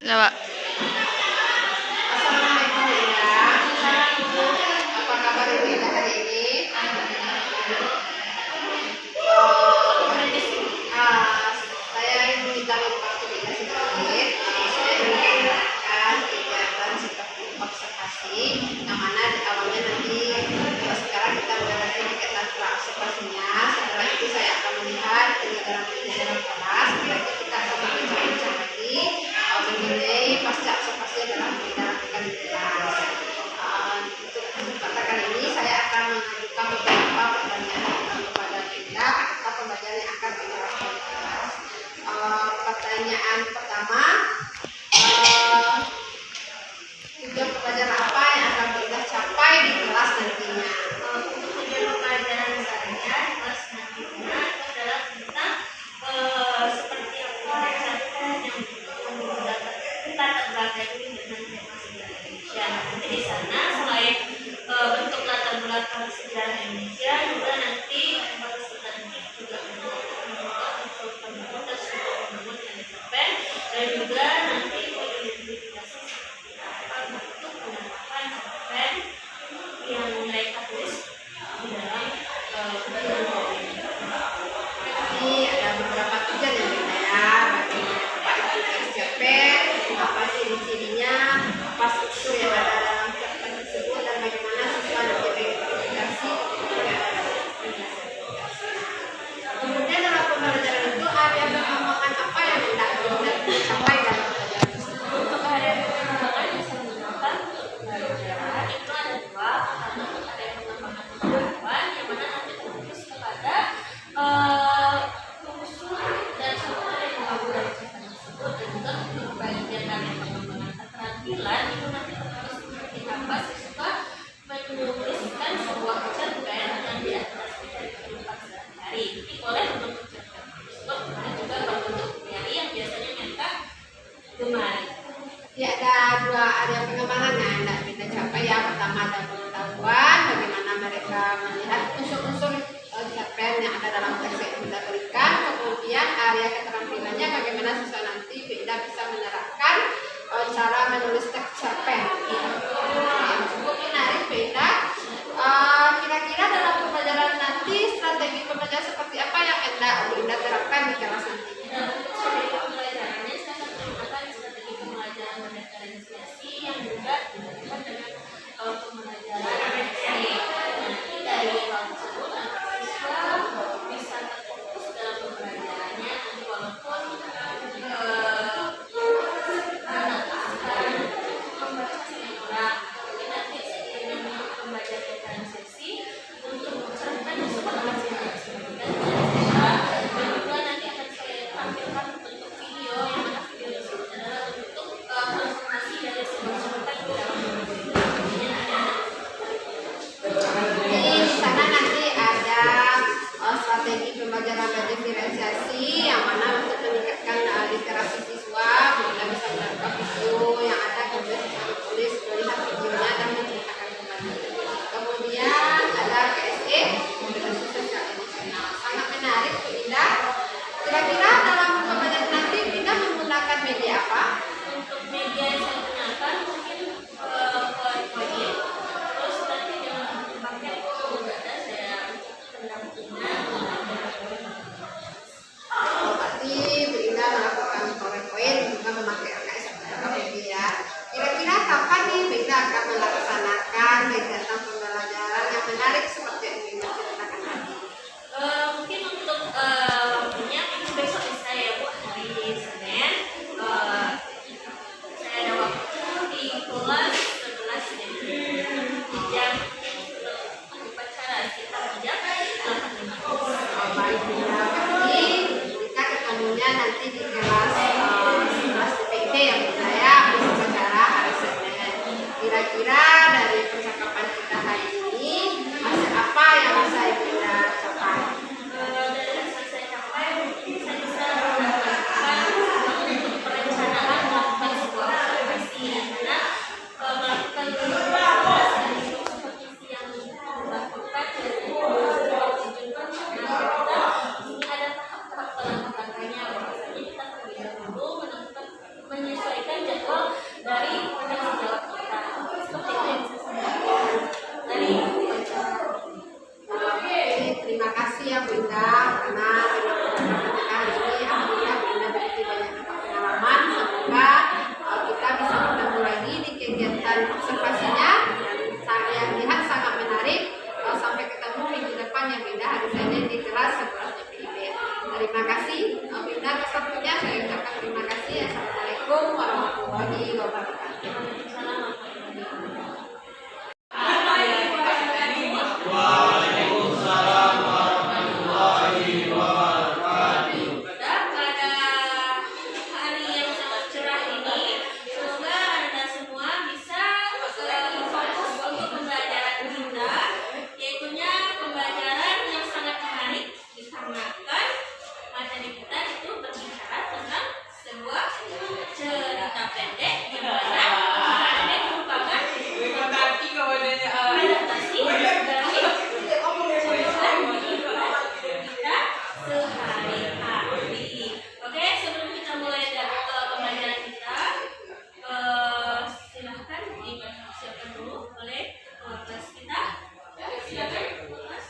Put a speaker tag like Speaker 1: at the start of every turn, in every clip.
Speaker 1: Coba.
Speaker 2: Assalamualaikum Ida. Apa kabar Ibu Ida hari ini? Saya Ibu Ida waktu Ida sedikit. Saya ingin menjelaskan kegiatan seperti observasi yang mana di awalnya nanti sekarang kita berada di kegiatan observasinya. Setelah itu saya akan melihat penyelenggara kelas. Setelah itu kita akan berbincang lagi mengenai pasca observasi dalam pendidikan di kelas. Untuk kesempatan kali ini saya akan mengajukan beberapa pertanyaan kepada Ida atau pembelajaran yang akan dilakukan di kelas. Pertanyaan pertama, tujuan pembelajaran apa yang akan Ida capai di kelas nantinya?
Speaker 3: Tujuan pembelajaran saya di kelas nantinya adalah tentang seperti apa yang menggunakan latar belakang dengan tema sejarah Indonesia. Nanti di sana selain bentuk latar belakang sejarah Indonesia, juga nanti juga unsur pembangunan dan sumber pembangunan yang dicapai, dan juga nanti identifikasi seperti apa bentuk penerapan cerpen yang mereka tulis di dalam
Speaker 2: Ini ada beberapa tujuan yang berbeda. Bagaimana Pak itu cerpen, apa ciri-cirinya, apa struktur yang ada dalam cerpen tersebut, dan bagaimana siswa nanti mengidentifikasi kemudian dalam pembelajaran itu ada pengembangan apa yang hendak dicapai dalam pembelajaran tersebut.
Speaker 3: untuk area pengembangan bisa menggunakan pembelajaran itu ada dua. Ada yang pengembangan pengetahuan yang mana nanti fokus kepada unsur dan struktur yang dibangun dari cerpen tersebut, dan juga untuk bagian dari pengembangan keterampilan itu nanti harus seperti apa siswa menuliskan sebuah cerpen yang diadaptasi dari kehidupan sehari-hari. Jadi boleh membentuk cerpen tersebut dan juga berbentuk diary yang biasanya mereka gemari.
Speaker 2: Ya, ada dua area pengembangan yang hendak kita capai. Yang pertama ada pengetahuan, bagaimana mereka melihat unsur-unsur cerpen yang ada dalam teks yang kita berikan. Kemudian area keterampilannya, bagaimana siswa nanti bisa menerapkan cara menulis teks cerpen. Yang cukup menarik beda. Kira-kira dalam pembelajaran nanti strategi pembelajaran seperti apa yang hendak Anda terapkan di kelas nanti?
Speaker 3: Untuk strategi pembelajarannya saya akan menggunakan strategi pembelajaran diferensiasi yang juga dilakukan dengan pembelajaran refleksi. Nanti dari hal tersebut anak siswa bisa terfokus dalam pembelajarannya. Nanti walaupun menentukan membaca
Speaker 2: kasih. Assalamualaikum warahmatullahi wabarakatuh.
Speaker 3: Waalaikumsalam warahmatullahi wabarakatuh. Pada hari yang sangat cerah ini, semoga Anda semua bisa fokus untuk pembelajaran kita, yaitunya pembelajaran yang sangat menarik dikarenakan materi kita itu berbicara tentang sebuah cerita pendek yang mana cerita pendek merupakan adaptasi dari cerita kita sehari-hari. Oke, sebelum kita mulai pembelajaran kita, silahkan dipersiapkan dulu oleh kelas kita. Silakan, kelas.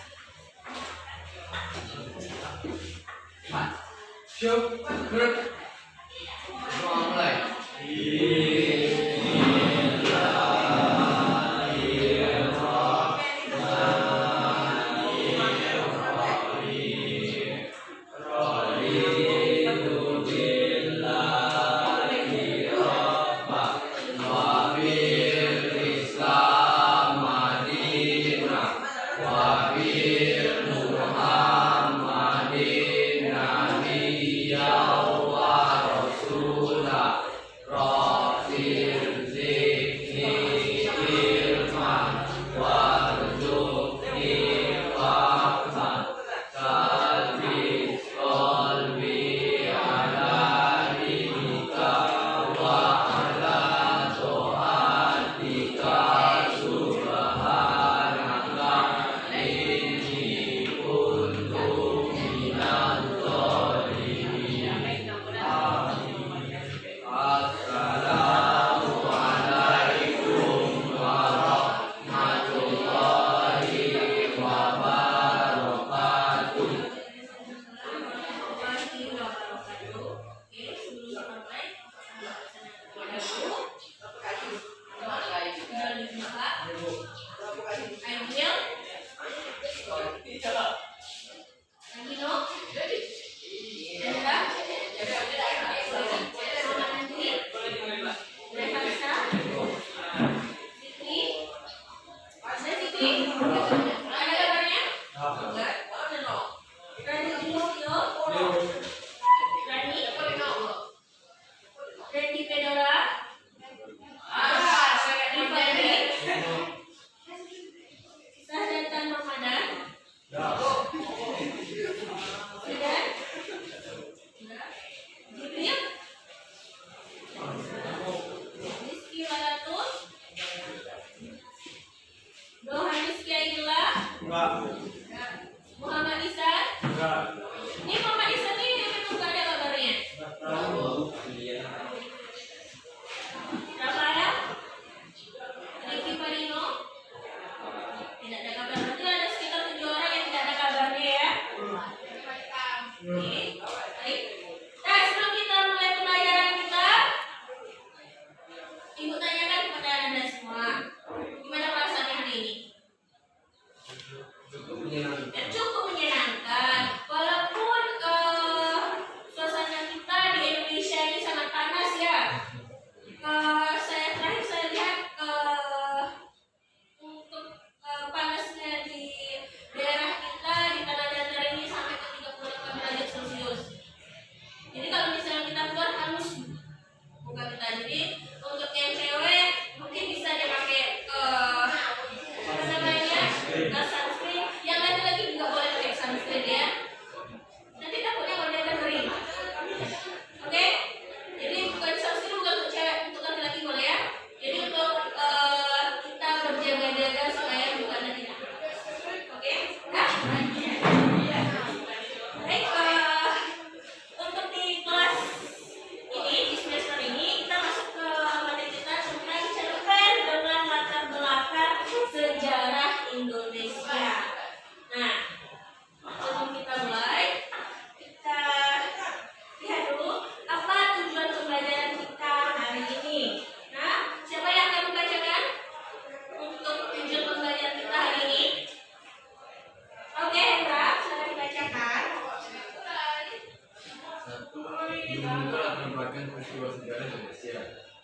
Speaker 1: peristiwa sejarah Indonesia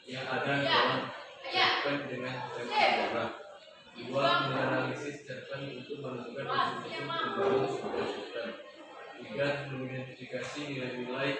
Speaker 1: yang ada dalam cerpen dengan tema sejarah. 2. Menganalisis cerpen untuk menentukan unsur-unsur pembangun sebuah cerpen. 3. Mengidentifikasi nilai-nilai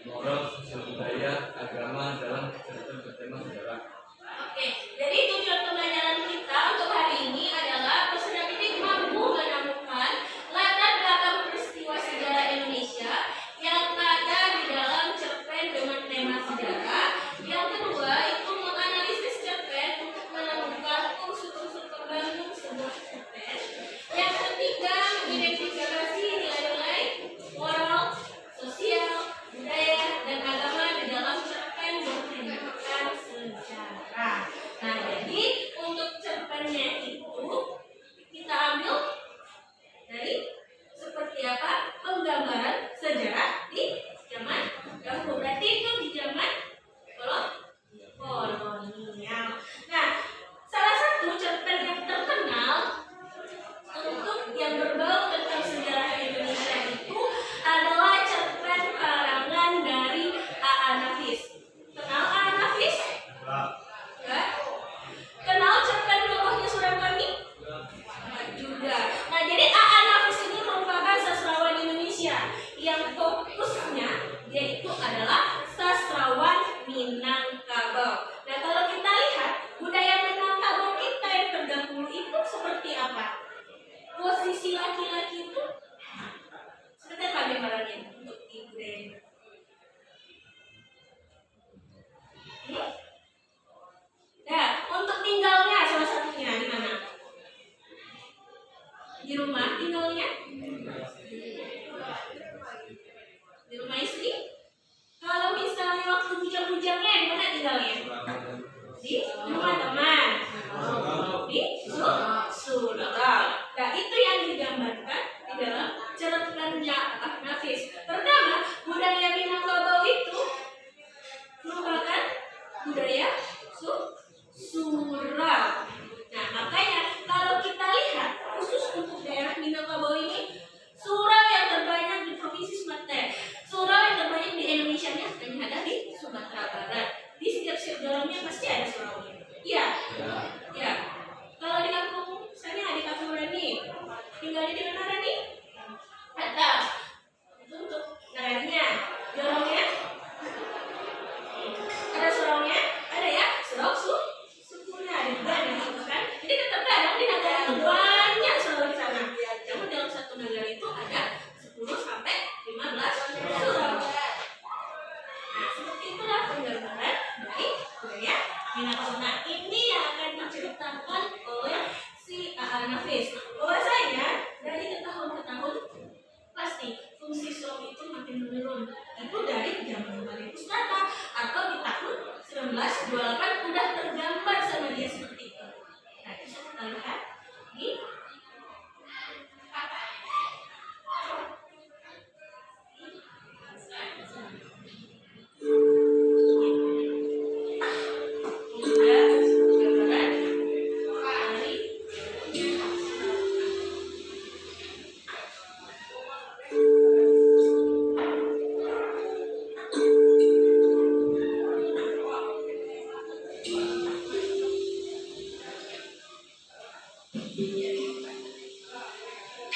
Speaker 1: moral, sosial budaya, agama dalam cerpen bertema sejarah.
Speaker 3: Oke, jadi tujuan pembelajaran kita untuk hari ini adalah peserta didik mampu menemukan latar belakang peristiwa sejarah Indonesia yang ada di dalam cerpen dengan tema sejarah. Yang kedua itu menganalisis cerpen untuk menemukan unsur-unsur pembangun sebuah cerpen. Yang ketiga mengidentifikasi nilai-nilai moral, sosial, budaya, dan agama di dalam cerpen bertemakan sejarah. Nah, jadi untuk cerpennya itu kita ambil dari seperti apa penggambaran sejarah di zaman dahulu. Berarti itu di zaman kolonial. Nah, salah satu cerpen yang terkenal untuk yang berbau tentang sejarah Indonesia itu adalah cerpen karangan dari A.A. Nafis. Kenal A.A. Nafis? Enggak? Kenal cerpen Robohnya Suram Kami? Juga. Nah, jadi A.A. Nafis ini merupakan sastrawan Indonesia yang fokusnya yaitu adalah sastrawan Minangkabau. Nah, kalau kita lihat budaya Minangkabau kita yang terdahulu itu seperti apa? Posisi laki-laki itu seperti apa gambarannya untuk ibu dan Nah, untuk tinggalnya salah satunya di mana? Di rumah tinggalnya? Di rumah istri? Kalau misalnya waktu bujang-bujangnya di mana tinggalnya? Di rumah teman. Di surga. Nah, itu yang digambarkan di dalam cerpennya Nafis. Pertama, budaya Minangkabau itu merupakan budaya surau. Nah, makanya kalau kita lihat khusus untuk daerah Minangkabau ini, surau yang terbanyak di provinsi Sumatera. Surau yang terbanyak di Indonesia hanya ada di Sumatera Barat. Di setiap dalamnya pasti ada suraunya. Iya. Ya. Kalau di kampung misalnya di kampung Rani, tinggalnya di mana Rani? Ada. Itu untuk daerahnya. Jorongnya? Ada suraunya? Ada ya? Surau sukunya ada juga kan? Jadi terkadang di negara itu banyak surau di sana. Namun dalam satu negara itu ada 10 sampai 15 surau. Nah, seperti itulah penggambaran dari budaya Minangkabau. Nah, ini yang akan diceritakan oleh si A.A. Nafis. Bahwasanya dari tahun ke tahun pasti fungsi surau itu makin menurun. Itu dari zaman Bali Pustaka atau di tahun 1928 udah tergambar sama dia seperti itu. Nah, bisa kita lihat di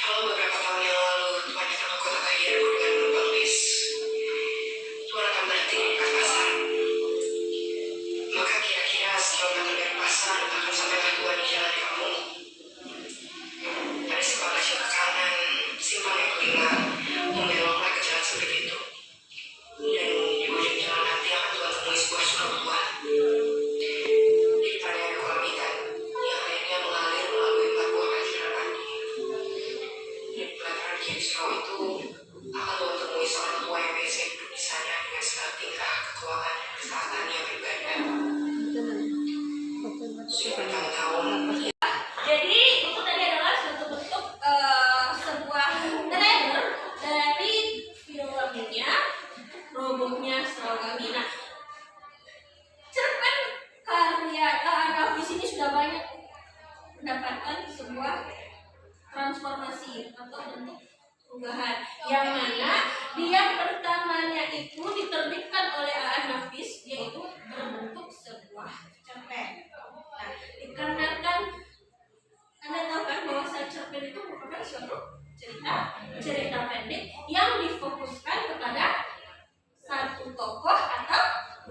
Speaker 4: Kalau beberapa tahun yang lalu Tuhan datang ke kota kelahiranku dengan menumpang bis, Tuhan akan berhenti di dekat pasar. Maka kira-kira sekilometer dari pasar akan sampailah Tuhan di jalan di kampungmu. Ada simpang kecil ke kanan, simpang yang kelima membeloklah ke jalan sempit itu. Dan di ujung jalan nanti akan Tuhan temui sebuah surau tua. Di depannya ada kolam ikan yang airnya mengalir melalui 4 buah aliran mandi. Di pelataran kiri surau itu akan Tuhan temui seorang tua yang biasa hidup di sana dengan segala tingkah, ketuaan, dan ketaatan yang berbeda. Sudah bertahun-tahun
Speaker 3: jadi itu tadi adalah suatu bentuk sebuah trailer dari filmnya Robohnya Suram Kami. Nah, cerpen karya A.A. Nafis ini sudah banyak mendapatkan sebuah transformasi atau bentuk perubahan yang mana dia pertamanya itu diterbitkan oleh A.A.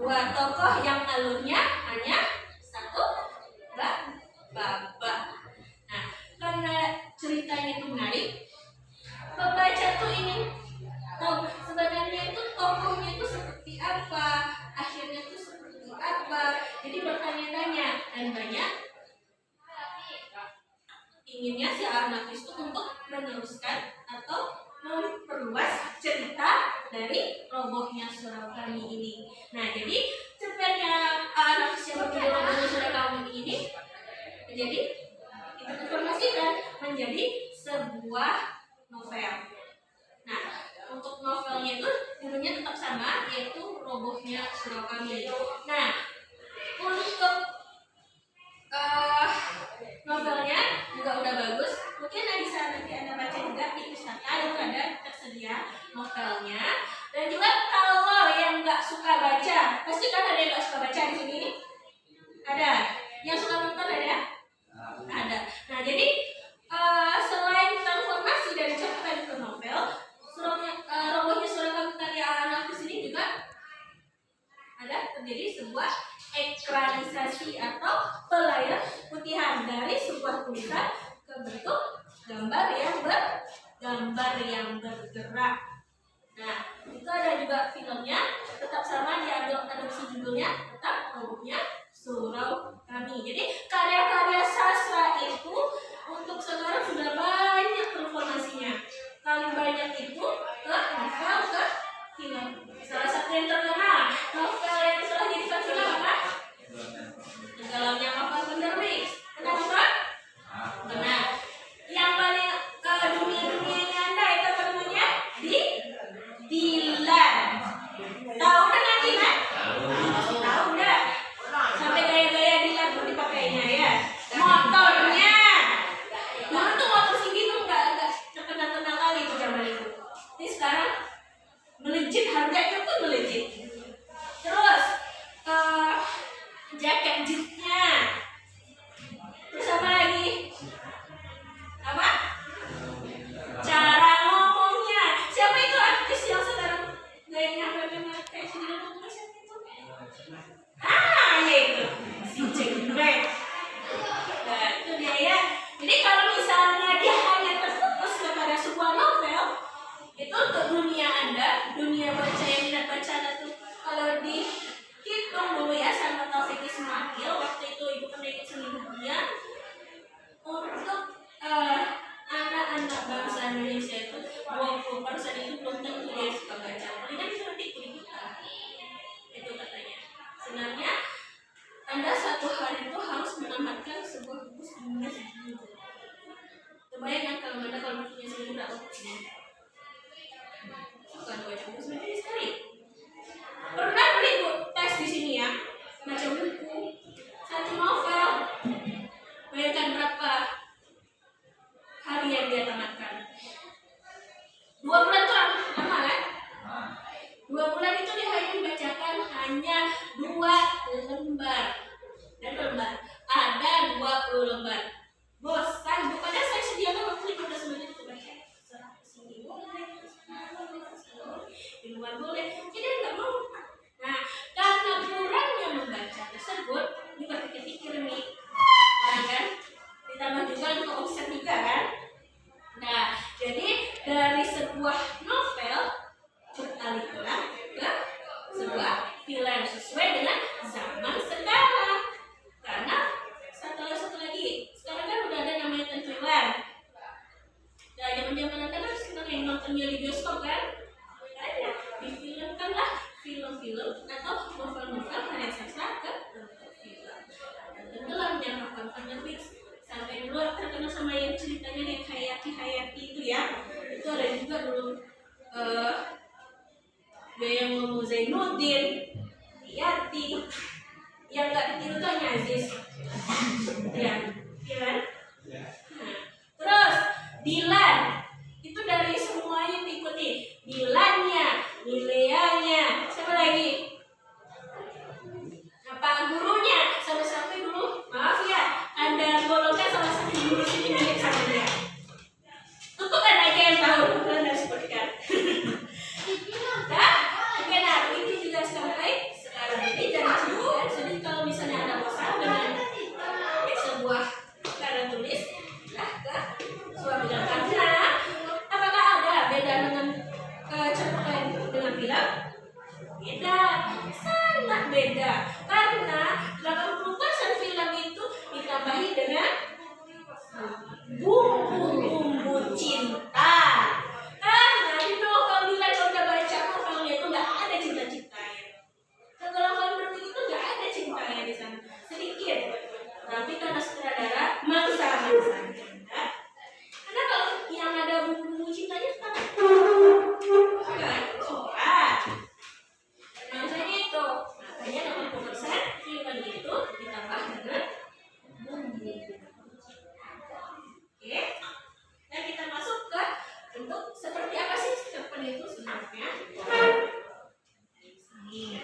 Speaker 3: sebuah tokoh yang alurnya hanya satu babak. Nah, karena ceritanya itu menarik, pembaca tuh ingin tahu sebenarnya itu tokohnya itu seperti apa, akhirnya itu seperti apa. Jadi bertanya-tanya dan banyak inginnya si Al-Nafis itu untuk meneruskan atau memperluas cerita dari robohnya surau kami ini. Nah, jadi cerpennya Al-Nafis yang berjudul robohnya surau kami ini menjadi kita informasikan menjadi sebuah novel. Nah, untuk novelnya itu judulnya tetap sama, yaitu robohnya surau kami. Nah, untuk novelnya juga udah bagus. Mungkin bisa nanti Anda baca juga di Pustaka, itu ada tersedia novelnya. Dan juga kalau yang nggak suka baca, pasti kan ada yang nggak suka baca di sini. Ada. Yang suka nonton ada? Ada. Nah, jadi selain transformasi dari cerpen ke novel, robohnya surau kami karya Al-Nafis ini juga ada terjadi sebuah ekranisasi atau pelayar putihan dari sebuah tulisan ke bentuk gambar yang bergerak. Nah, itu ada juga filmnya, tetap sama diadopsi judulnya, tetap robohnya surau kami. Jadi karya-karya sastra itu untuk sekarang sudah banyak transformasinya. Paling banyak itu ke novel, ke film. Salah satu yang terkenal novel yang sudah dijadikan film apa? Tenggelamnya Kapal Penderwix. Kenapa? Benar. Yang paling dunia-dunianya Anda itu apa namanya? Dilan. Tahu kan Dilan? Tahu enggak? Sampai gaya-gaya Dilan pun dipakainya ya. Motornya. Dulu tuh motor tinggi tuh enggak terkenal kali itu zaman itu. Ini sekarang melejit, harganya pun melejit. Terus jaket jeepnya. Terus apa lagi? Apa? Cara ngomongnya. Siapa itu artis yang sekarang gayanya bagaimana kayak si Dilan itu? Siapa itu? Ya itu si Jack Black. Nah, itu dia ya. Jadi kalau misalnya dia hanya terfokus kepada sebuah novel, itu untuk dunia Anda, dunia baca yang minat baca Anda tuh kalau dihitung dulu ya sama Taufik Ismail, waktu itu ibu pernah ikut seni dunia untuk anak-anak bangsa Indonesia itu 20% itu belum tentu dia suka baca. Palingan cuma ikut-ikutan. Itu katanya. Sebenarnya Anda satu hari itu harus menamatkan sebuah buku seminggu. Kebayang kan kalau bukunya seminggu berapa? Bukan baca buku seminggu sekali. Pernah beli tes di sini ya, baca buku satu novel. Bayangkan berapa hari yang dia tamatkan? 2 bulan tuh lama kan? 2 bulan itu dia hanya membacakan hanya 2 lembar. Dan lembar ada 20 lembar. Bosan, bukannya saya sediakan waktu 15 menit untuk baca. Sini boleh, di luar boleh. Jadi nggak mau. Nah, karena kurangnya membaca tersebut, juga pikir-pikir nih, kan? Ditambah juga untuk omset juga kan? Nah, jadi dari sebuah novel beralihlah ke sebuah film sesuai dengan zaman sekarang. Karena satu lagi, sekarang kan udah ada namanya tentuan. Nah, zaman-zaman Anda kan sekarang yang nontonnya di bioskop kan? Makanya difilmkanlah film-film atau novel-novel karya sastra ke film. Dan tenggelam yang Kapal Penderwix. Sampai dulu terkenal sama yang ceritanya yang Hayati itu ya. Itu ada juga dulu yang ngomong Zainuddin, Yati, yang nggak ditiru tuh hanya Aziz. Ya, kan? Nah, terus Dilan itu dari semuanya diikuti. Dilannya, Nileanya, siapa lagi? Pak gurunya, sampai dulu, maaf ya, Anda golongkan salah satu guru sini mirip sama dia. Tutup kan aja yang tahu, bukan harus sebutkan. Nah, begitu juga sampai sekarang ini berbeda karena 80% film itu ditambahi dengan bumbu-bumbu cinta. Karena di novel bila kau udah baca novelnya itu nggak ada cinta-cintanya. Kalau kau berpikir itu nggak ada cintanya di sana, sedikit. Tapi karena sutradara maksa-maksa. Karena kalau yang ada bumbu cintanya kan enggak suka. Makanya itu, makanya 80% film itu ditambah dengan bumbu. Oke, nah kita masuk ke bentuk seperti apa sih cerpen itu sebenarnya? Ini.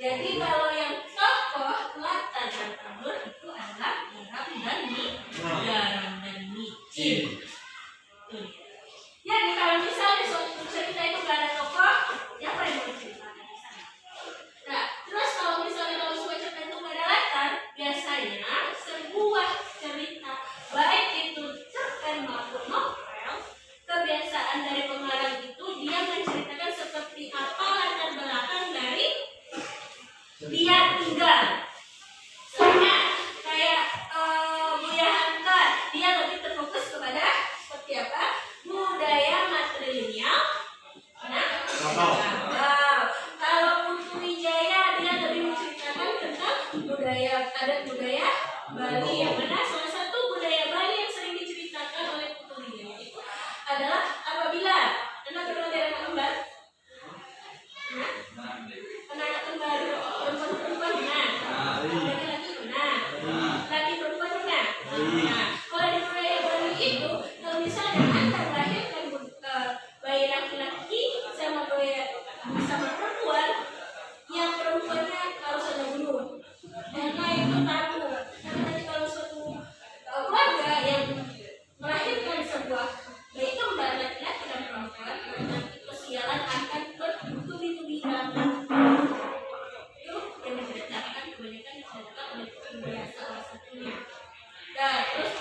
Speaker 3: Jadi kalau yang tokoh latar dan alur itu adalah garam dan micin. Jadi kalau misalnya suatu cerita itu gak ada tokoh, siapa yang mau ceritakan di sana? Nah, terus kalau misalnya kalau sebuah cerita itu gak ada latar, biasanya sebuah cerita baik itu cerpen maupun novel, kebiasaan dari pengarang itu dia menceritakan seperti apa latar belakang dari dia tinggal. Soalnya kayak Buya Hamka, dia lebih terfokus kepada seperti apa budaya matrilineal. Nah, kalau Putu Wijaya dia lebih menceritakan tentang budaya adat budaya Bali, yang mana salah satu budaya Bali yang sering diceritakan oleh Putu Wijaya itu adalah apabila anak bernama anak kembar. Nah, anak kembar perempuan benar, laki-laki benar, laki perempuan benar. Nah, kalau di budaya Bali itu, kalau misalnya anda melahirkan bayi laki-laki sama perempuan, yang perempuannya harus ada bunuh, karena itu tabu. Karena nanti kalau suatu keluarga yang melahirkan sebuah bayi kembar laki-laki dan perempuan, nanti kesialan akan bertubi-tubi datang. Itu yang diceritakan kebanyakan diceritakan oleh Buya salah satunya. Dan terus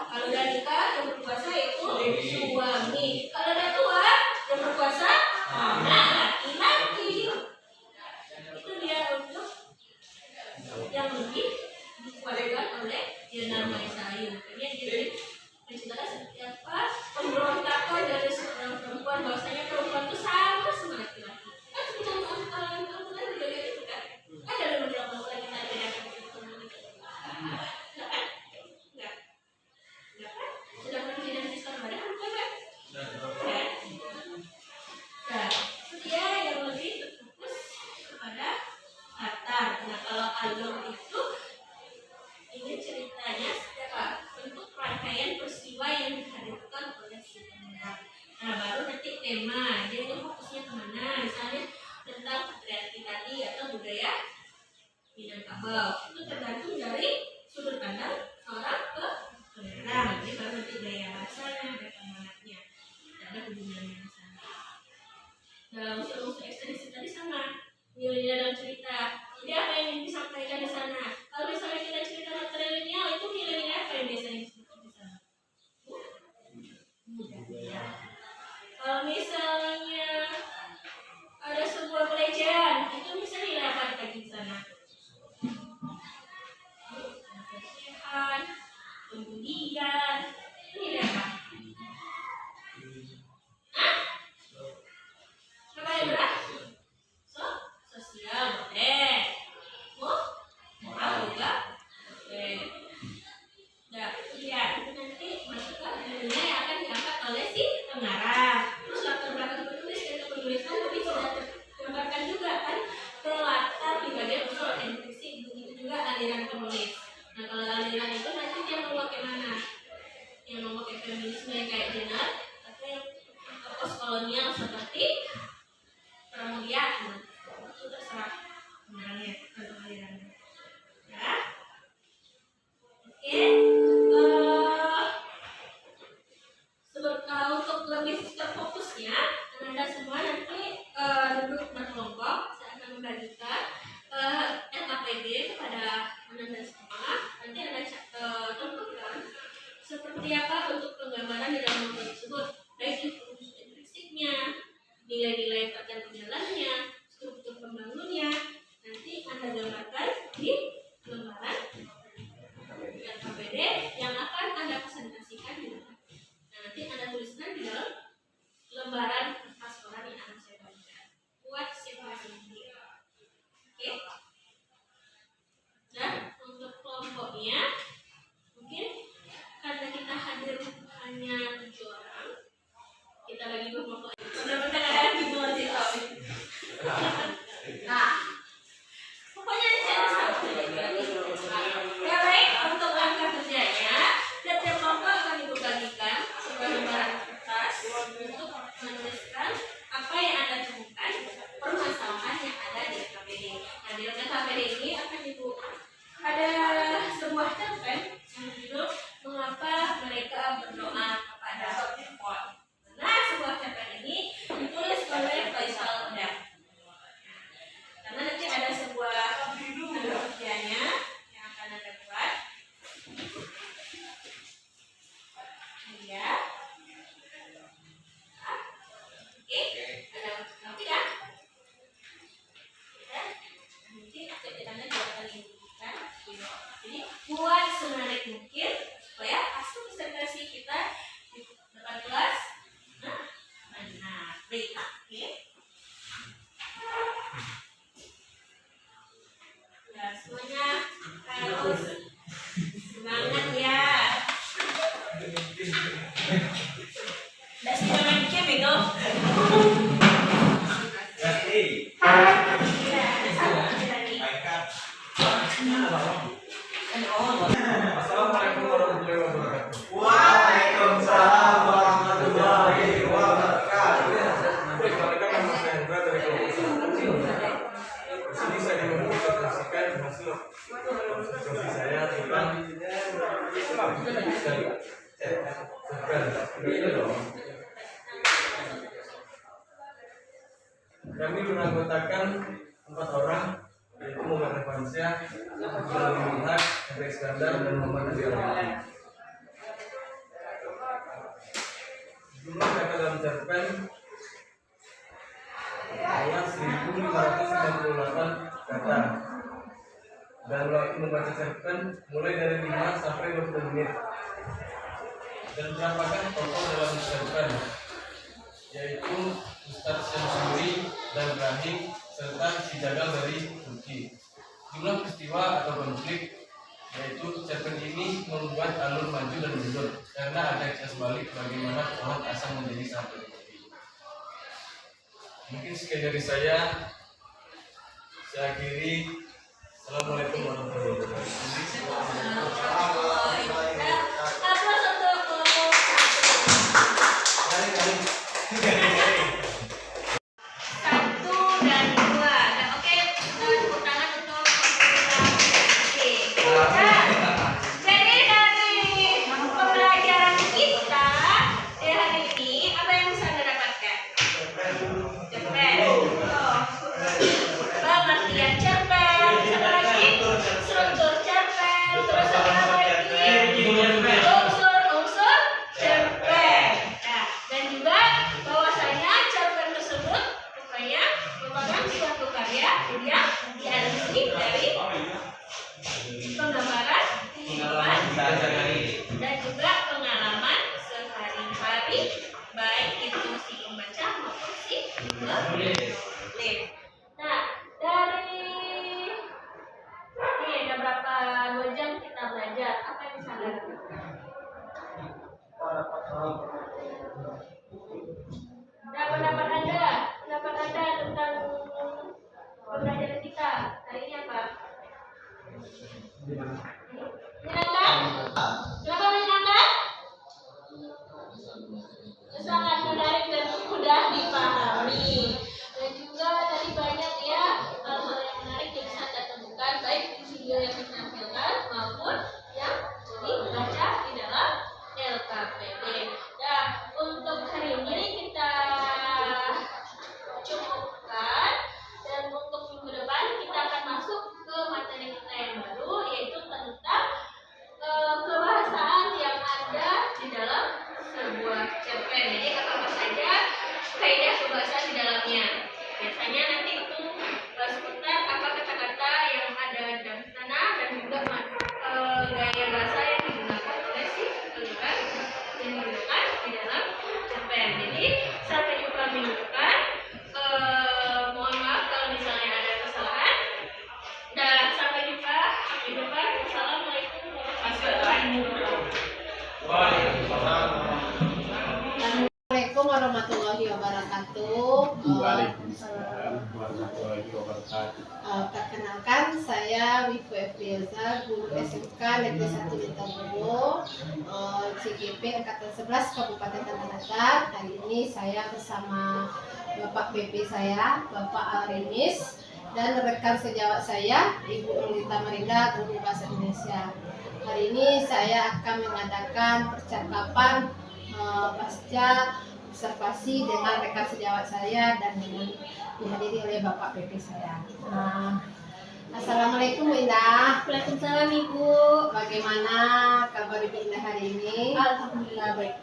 Speaker 3: Kalau udah nikah yang berkuasa itu suami. Kalau udah tua yang berkuasa anak laki-laki. Itu dia untuk yang lebih dikuatkan oleh yang namanya saya. Makanya jadi menceritakan seperti apa pemberontakan dari seorang perempuan, bahwasanya perempuan itu sama sama laki-laki. Kan sebelum kalau perempuan juga gitu kan? Ada dalam perempuan kita tidak sedangkan tidak bisa pada bukan kan? Nah, dia yang lebih berfokus kepada latar. Nah, kalau alur itu ini ceritanya setiap bentuk rangkaian peristiwa yang dihadirkan oleh si pemeran. Nah, baru nanti tema. Jadi ini fokusnya kemana? Misalnya tentang patriarki tadi atau budaya Minangkabau. Itu tergantung dari sudut pandang seorang pemeran. Jadi baru nanti gaya bahasanya, ada kemanatnya, ada hubungannya di sana. Dalam unsur ekstensi tadi sama nilai dalam cerita. Jadi apa yang ingin disampaikan di sana? Kalau misalnya kita cerita materialnya, itu nilai-nilai apa yang biasanya disebut di sana? Ya. Kalau misalnya ada sebuah pelecehan, itu misalnya nilai apa dibagi di sana? Pelecehan, pembulian, itu nilai apa? Hah? Apa yang berat? Sosial, boleh. Moral juga, boleh. Nah, ya, itu nanti masuk ke nilai yang akan diangkat oleh si pengarang. Terus latar belakang penulis dan penulisan tapi sudah tergambarkan juga kan ke latar di bagian unsur enkripsi, begitu juga aliran penulis. Nah, kalau aliran itu nanti dia mau pakai mana? Yang mau pakai feminisme yang kayak Jenner atau yang postkolonial seperti Pramudia, nah, itu terserah sebenarnya untuk alirannya. Ya, oke. Untuk lebih terfokusnya, Anda semua nanti duduk berkelompok. Saya akan membagikan LKPD kepada Anda semua. Nanti Anda tentukan seperti apa bentuk penggambaran di dalam novel tersebut, baik itu intrinsipnya, nilai-nilai perjalanan-jalannya, struktur pembangunnya. Nanti Anda gambarkan di lembaran LKPD yang akan Anda presentasikan di depan. Nanti Anda tuliskan di dalam lembaran kertas koran yang akan saya bagikan. Buat simulasi sendiri. Oke? Dan untuk kelompoknya, mungkin karena kita hadir hanya 7 orang, kita bagi kelompok. Mudah-mudahan ada simulasi kami. Nah, pokoknya saya ya baik, untuk langkah kerjanya, setiap kelompok akan ibu bagikan sebuah lembaran kertas untuk menuliskan apa yang Anda temukan, permasalahan yang ada di LKPD. Nah, di LKPD ini akan ibu ada sebuah cerpen yang berjudul Mengapa Mereka Berdoa Kepada Pohon. Nah, sebuah cerpen ini ditulis oleh Faisal Odang. Karena nanti ada sebuah kerjanya yang akan Anda buat. Ya. Oke, ada nanti ya. Nanti Anda juga akan dibutuhkan. Jadi buat semenarik mungkin supaya hasil presentasi kita di depan kelas menarik. Oke. Ya, semuanya harus semangat ya. Dasar orangnya bego.
Speaker 1: Assalamualaikum warahmatullahi wabarakatuh.
Speaker 5: Waalaikumsalam warahmatullahi wabarakatuh.
Speaker 1: Perkenalkan nama saya Hendra dari kelompok 1. Di sini saya akan mempresentasikan hasil observasi saya tentang kami menganggotakan 4 orang, yaitu Muhammad Revansyah, Abdul Mihak, Hendrik Iskandar, dan Muhammad Nabi Rahman. dalam cerpen hanya 1598 kata. Dan waktu membaca cerpen mulai dari 5 sampai 20 menit. Dan berapakah tokoh dalam cerpen? Yaitu Ustadz Syamsuri dan Ibrahim serta si Jagal dari Turki. Jumlah peristiwa atau konflik yaitu cerpen ini membuat alur maju dan mundur karena ada kilas balik bagaimana pohon asam menjadi sampai kopi. Mungkin sekian dari saya. Saya akhiri. Assalamualaikum warahmatullahi wabarakatuh.
Speaker 3: Aplaus untuk kelompok satu dan dua. Nah, oke, tepuk tangan untuk jadi dari pembelajaran kita hari ini apa yang bisa Anda dapatkan? Cerpen. Pengertian cerpen. Satu lagi struktur cerpen. Terus apa lagi? Unsur cerpen. Nah, dan juga bahwasanya cerpen tersebut rupanya merupakan suatu karya yang diadopsi dari penggambaran kehidupan dan juga pengalaman sehari-hari, baik itu si pembaca maupun si penulis. Nah, dari ini ada berapa 2 jam kita belajar, apa yang bisa Anda lakukan? Nah, pendapat Anda tentang pembelajaran kita hari ini apa? Menyenangkan? Kenapa menyenangkan? Sangat menarik dan mudah dipahami. Dan juga tadi banyak ya hal-hal yang menarik yang bisa Anda temukan baik di video yang ditampilkan maupun yang dibaca di dalam LKPD. Nah, untuk hari ini kita cukupkan, dan untuk minggu depan kita akan masuk ke materi kita yang baru, yaitu tentang kebahasaan yang ada di dalam sebuah cerpen. Jadi apa saja kaidah kebahasaan di dalamnya. Biasanya nanti itu seputar apa kata-kata yang ada di dalam sana dan juga gaya bahasa yang digunakan oleh si penulis yang digunakan di dalam cerpen. Jadi sampai jumpa minggu depan. Mohon maaf kalau misalnya ada kesalahan. Dan sampai jumpa minggu depan. Assalamualaikum warahmatullahi wabarakatuh.
Speaker 2: Assalamualaikum warahmatullahi wabarakatuh. Perkenalkan, saya Wifu Efriaza, guru SMK Negeri 1 Lintangbobo, CGP Angkatan 11 Kabupaten Tanah Datar. Hari ini saya bersama Bapak PP saya, Bapak Arimis, dan rekan sejawat saya, Ibu Lolita Marinda, guru bahasa Indonesia. Hari ini saya akan mengadakan percakapan pasca observasi dengan rekan sejawat saya dan dengan dihadiri oleh Bapak PP saya. Assalamualaikum Bu Indah.
Speaker 3: Waalaikumsalam Ibu.
Speaker 2: Bagaimana kabar Ibu Indah hari ini?
Speaker 3: Alhamdulillah baik.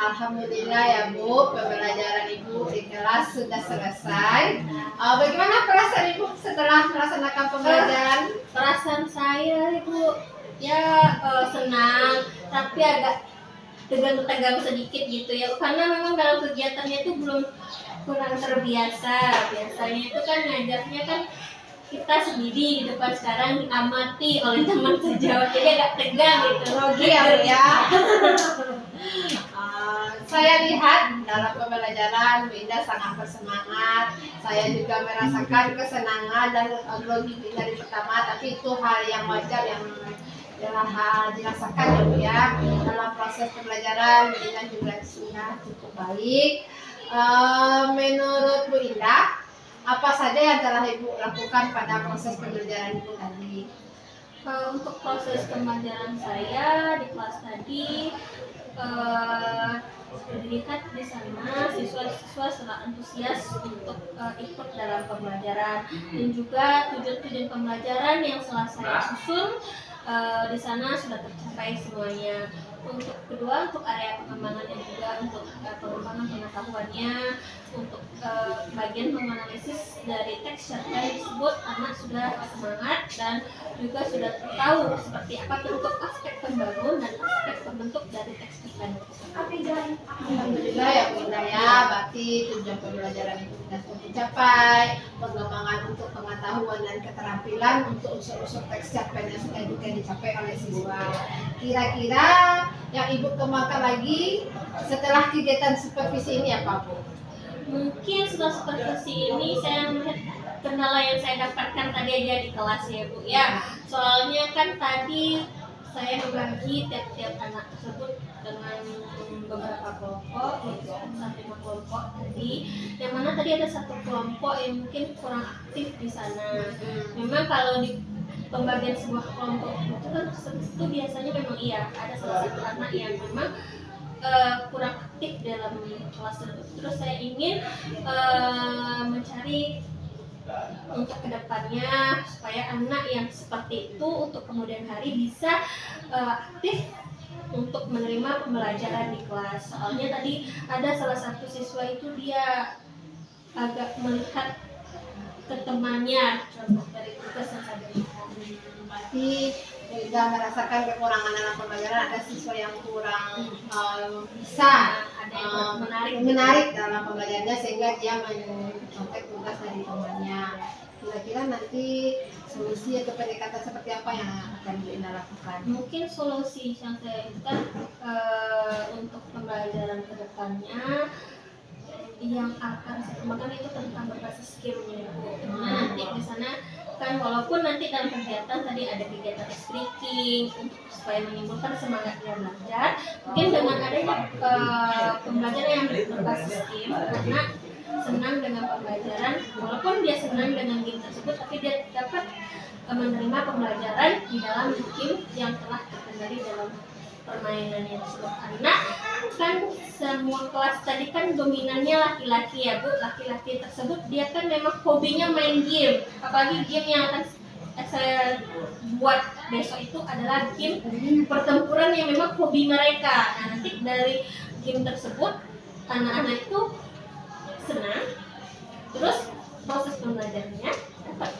Speaker 2: Alhamdulillah ya Bu, pembelajaran Ibu di kelas sudah selesai. Bagaimana perasaan Ibu setelah melaksanakan pembelajaran?
Speaker 3: Perasaan saya Ibu ya senang, tapi agak tegang sedikit gitu ya, karena memang dalam kegiatannya itu kurang terbiasa. Biasanya itu kan ngajarnya kan kita sendiri, di depan sekarang diamati oleh teman sejawat, jadi agak tegang gitu.
Speaker 2: Grogi ya Bu ya. Saya lihat dalam pembelajaran Bu Indah sangat bersemangat. Saya juga merasakan kesenangan dan grogi dari pertama, tapi itu hal yang wajar yang dirasakan ya Bu ya. Dalam proses pembelajaran Bu Indah juga sudah cukup baik. Menurut Bu Indah, apa saja yang telah Ibu lakukan pada proses pembelajaran Ibu tadi?
Speaker 3: Untuk proses pembelajaran saya di kelas tadi, dilihat di sana siswa-siswa sangat antusias untuk ikut dalam pembelajaran, dan juga tujuan-tujuan pembelajaran yang telah saya susun di sana sudah tercapai semuanya. Untuk kedua, untuk area pengembangannya juga, untuk pengembangan pengetahuannya, untuk bagian menganalisis dari teks cerpen tersebut, anak sudah semangat dan juga sudah tahu seperti apa bentuk aspek pembangun dan aspek pembentuk dari teks cerpen tersebut.
Speaker 2: Alhamdulillah ya Bunda ya, berarti tujuan pembelajaran itu sudah tercapai, pengembangan untuk pengetahuan dan keterampilan untuk unsur-unsur teks cerpennya sudah juga dicapai oleh siswa. Kira-kira yang Ibu kembangkan lagi setelah kegiatan supervisi ini apa Bu?
Speaker 3: Mungkin setelah supervisi ini saya melihat kendala yang saya dapatkan tadi aja di kelas ya Bu ya. Soalnya kan tadi saya membagi tiap-tiap anak tersebut dengan beberapa kelompok, sampai 5 kelompok tadi. Yang mana tadi ada satu kelompok yang mungkin kurang aktif di sana. Memang kalau di pembagian sebuah kelompok itu kan itu biasanya memang iya ada salah satu anak yang memang kurang aktif dalam kelas tersebut. Terus saya ingin mencari untuk kedepannya supaya anak yang seperti itu untuk kemudian hari bisa aktif untuk menerima pembelajaran di kelas. Soalnya tadi ada salah satu siswa itu dia agak melihat ke temannya contoh dari tugas yang saya berikan.
Speaker 2: Berarti sudah merasakan kekurangan dalam pembelajaran, ada siswa yang kurang bisa
Speaker 3: Ada yang
Speaker 2: menarik dalam pembelajarannya sehingga dia mencontek tugas dari temannya. Kira-kira nanti solusi atau pendekatan seperti apa yang akan Ina lakukan?
Speaker 3: Mungkin solusi yang saya inginkan untuk pembelajaran kedepannya yang akan saya kembangkan itu tentang berbasis skillnya. Nah, nanti di sana kan walaupun nanti dalam kegiatan tadi ada kegiatan speaking untuk supaya menimbulkan semangat dia belajar, mungkin dengan adanya pembelajaran yang berbasis skill, anak senang dengan pembelajaran, walaupun dia senang dengan game tersebut, tapi dia dapat menerima pembelajaran di dalam game yang telah terkendali dalam permainannya tersebut. Anak kan semua kelas tadi kan dominannya laki-laki ya Bu, laki-laki tersebut dia kan memang hobinya main game, apalagi game yang akan saya buat besok itu adalah game pertempuran yang memang hobi mereka. Nah, nanti dari game tersebut anak-anak itu senang, terus proses pembelajarannya dapat.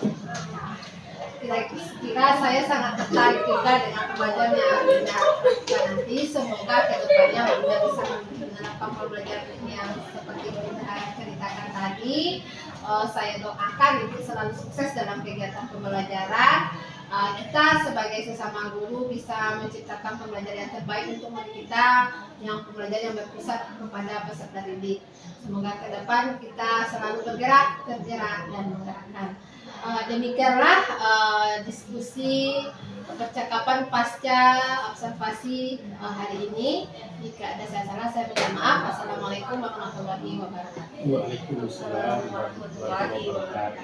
Speaker 2: Kira-kira saya sangat tertarik juga dengan pembelajaran yang Bunda lakukan nanti. Semoga kedepannya Bunda bisa menerapkan pembelajaran yang seperti Bunda ceritakan tadi. Saya doakan Ibu selalu sukses dalam kegiatan pembelajaran. Kita sebagai sesama guru bisa menciptakan pembelajaran yang terbaik untuk murid kita yang pembelajaran yang berpusat kepada peserta didik. Semoga ke depan kita selalu bergerak, tergerak dan menggerakkan. Demikianlah diskusi percakapan pasca observasi hari ini. Jika ada salah saya minta maaf. Assalamualaikum warahmatullahi wabarakatuh.
Speaker 6: Waalaikumsalam warahmatullahi wabarakatuh.